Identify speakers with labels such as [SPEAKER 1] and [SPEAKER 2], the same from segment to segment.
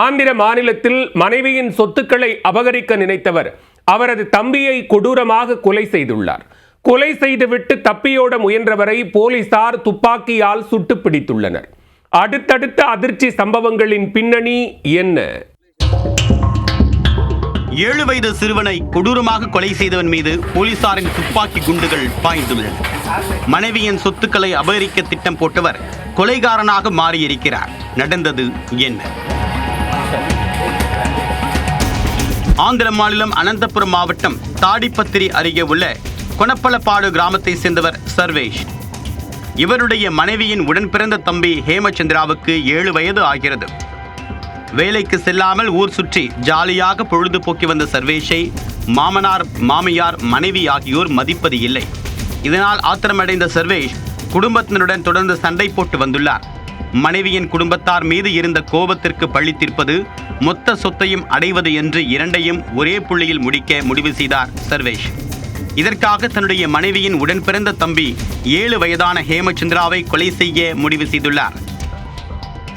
[SPEAKER 1] ஆந்திர மாநிலத்தில் மனைவியின் சொத்துக்களை அபகரிக்க நினைத்தவர் அவரது தம்பியை கொடூரமாக கொலை செய்துள்ளார். கொலை செய்துவிட்டு தப்பியோட முயன்றவரை போலீசார் துப்பாக்கியால் சுட்டு பிடித்துள்ளனர். அடுத்தடுத்த அதிர்ச்சி சம்பவங்களின் பின்னணி என்ன?
[SPEAKER 2] 7 வயது சிறுவனை கொடூரமாக கொலை செய்தவன் மீது போலீசாரின் துப்பாக்கி குண்டுகள் பாய்ந்துள்ளன. மனைவியின் சொத்துக்களை அபகரிக்க திட்டம் போட்டவர் கொலைகாரனாக மாறியிருக்கிறார். நடந்தது என்ன? ஆந்திர மாநிலம் அனந்தபுரம் மாவட்டம் தாடிப்பத்திரி அருகே உள்ள கொனப்பலப்பாடு கிராமத்தை சேர்ந்தவர் சர்வேஷ். இவருடைய மனைவியின் உடன் பிறந்த தம்பி ஹேமச்சந்திராவுக்கு 7 வயது ஆகிறது. வேலைக்கு செல்லாமல் ஊர் சுற்றி ஜாலியாக பொழுதுபோக்கி வந்த சர்வேஷை மாமனார், மாமியார், மனைவி ஆகியோர் மதிப்பது இல்லை. இதனால் ஆத்திரமடைந்த சர்வேஷ் குடும்பத்தினருடன் தொடர்ந்து சண்டை போட்டு வந்துள்ளார். மனைவியின் குடும்பத்தார் மீது இருந்த கோபத்திற்கு பழி தீர்ப்பது, மொத்த சொத்தையும் அடைவது என்று இரண்டையும் ஒரே புள்ளியில் முடிக்க முடிவு செய்தார் சர்வேஷ். இதற்காக தன்னுடைய மனைவியின் உடன் பிறந்த தம்பி 7 வயதான ஹேமச்சந்திராவை கொலை செய்ய முடிவு செய்துள்ளார்.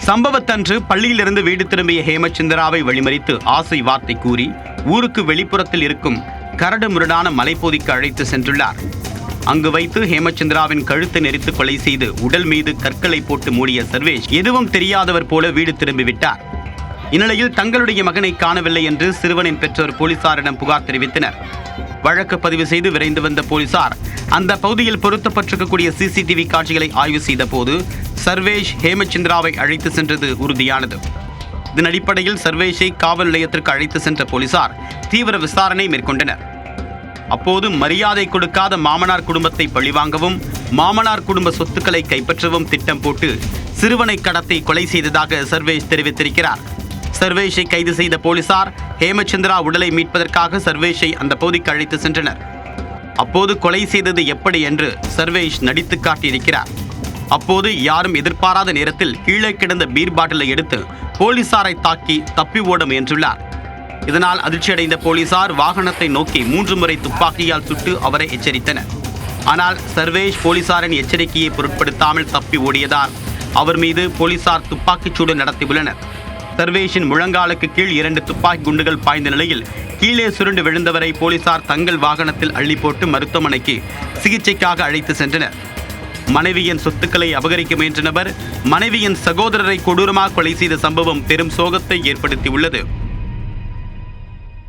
[SPEAKER 2] சம்பவத்தன்று பள்ளியிலிருந்து வீடு திரும்பிய ஹேமச்சந்திராவை வழிமறித்து ஆசை வார்த்தை கூறி ஊருக்கு வெளிப்புறத்தில் இருக்கும் கரடு முரடான மலைப்பகுதிக்கு அழைத்து சென்றுள்ளார். அங்கு வைத்து ஹேமச்சந்திராவின் கழுத்தை நெரித்து கொலை செய்து உடல் மீது கற்களை போட்டு மூடிய சர்வேஷ் எதுவும் தெரியாதவர் போல வீடு திரும்பிவிட்டார். இந்நிலையில் தங்களுடைய மகனை காணவில்லை என்று சிறுவனின் பெற்றோர் போலீசாரிடம் புகார் தெரிவித்தனர். வழக்கு பதிவு செய்து விரைந்து வந்த போலீசார் அந்த பகுதியில் பொருத்தப்பட்டிருக்கக்கூடிய CCTV காட்சிகளை ஆய்வு செய்த போது சர்வேஷ் ஹேமச்சந்திராவை அழைத்து சென்றது உறுதியானது. இதன் அடிப்படையில் சர்வேஷை காவல் நிலையத்திற்கு அழைத்து சென்ற போலீசார் தீவிர விசாரணை மேற்கொண்டனர். அப்போது மரியாதை கொடுக்காத மாமனார் குடும்பத்தை பழிவாங்கவும், மாமனார் குடும்ப சொத்துக்களை கைப்பற்றவும் திட்டம் போட்டு சிறுவனை கடத்தி கொலை செய்ததாக சர்வேஷ் தெரிவித்திருக்கிறார். சர்வேஷை கைது செய்த போலீசார் ஹேமச்சந்திரா உடலை மீட்பதற்காக சர்வேஷை அந்த பகுதிக்கு அழைத்து சென்றனர். அப்போது கொலை செய்தது எப்படி என்று சர்வேஷ் நடித்து காட்டியிருக்கிறார். அப்போது யாரும் எதிர்பாராத நேரத்தில் கீழே கிடந்த பீர் பாட்டிலை எடுத்து போலீசாரை தாக்கி தப்பி ஓட முயன்றுள்ளார். இதனால் அதிர்ச்சியடைந்த போலீசார் வாகனத்தை நோக்கி 3 முறை துப்பாக்கியால் சுட்டு அவரை எச்சரித்தனர். ஆனால் சர்வேஷ் போலீசாரின் எச்சரிக்கையை பொருட்படுத்தாமல் தப்பி ஓடியதால் அவர் மீது போலீசார் துப்பாக்கிச்சூடு நடத்தியுள்ளனர். சர்வேஷின் முழங்காலுக்கு கீழ் 2 துப்பாக்கி குண்டுகள் பாய்ந்த நிலையில் கீழே சுருண்டு விழுந்தவரை போலீசார் தங்கள் வாகனத்தில் அள்ளி போட்டு மருத்துவமனைக்கு சிகிச்சைக்காக அழைத்து சென்றனர். மனைவியின் சொத்துக்களை அபகரிக்க முயன்ற நபர் மனைவியின் சகோதரரை கொடூரமாக கொலை செய்த சம்பவம் பெரும் சோகத்தை ஏற்படுத்தியுள்ளது.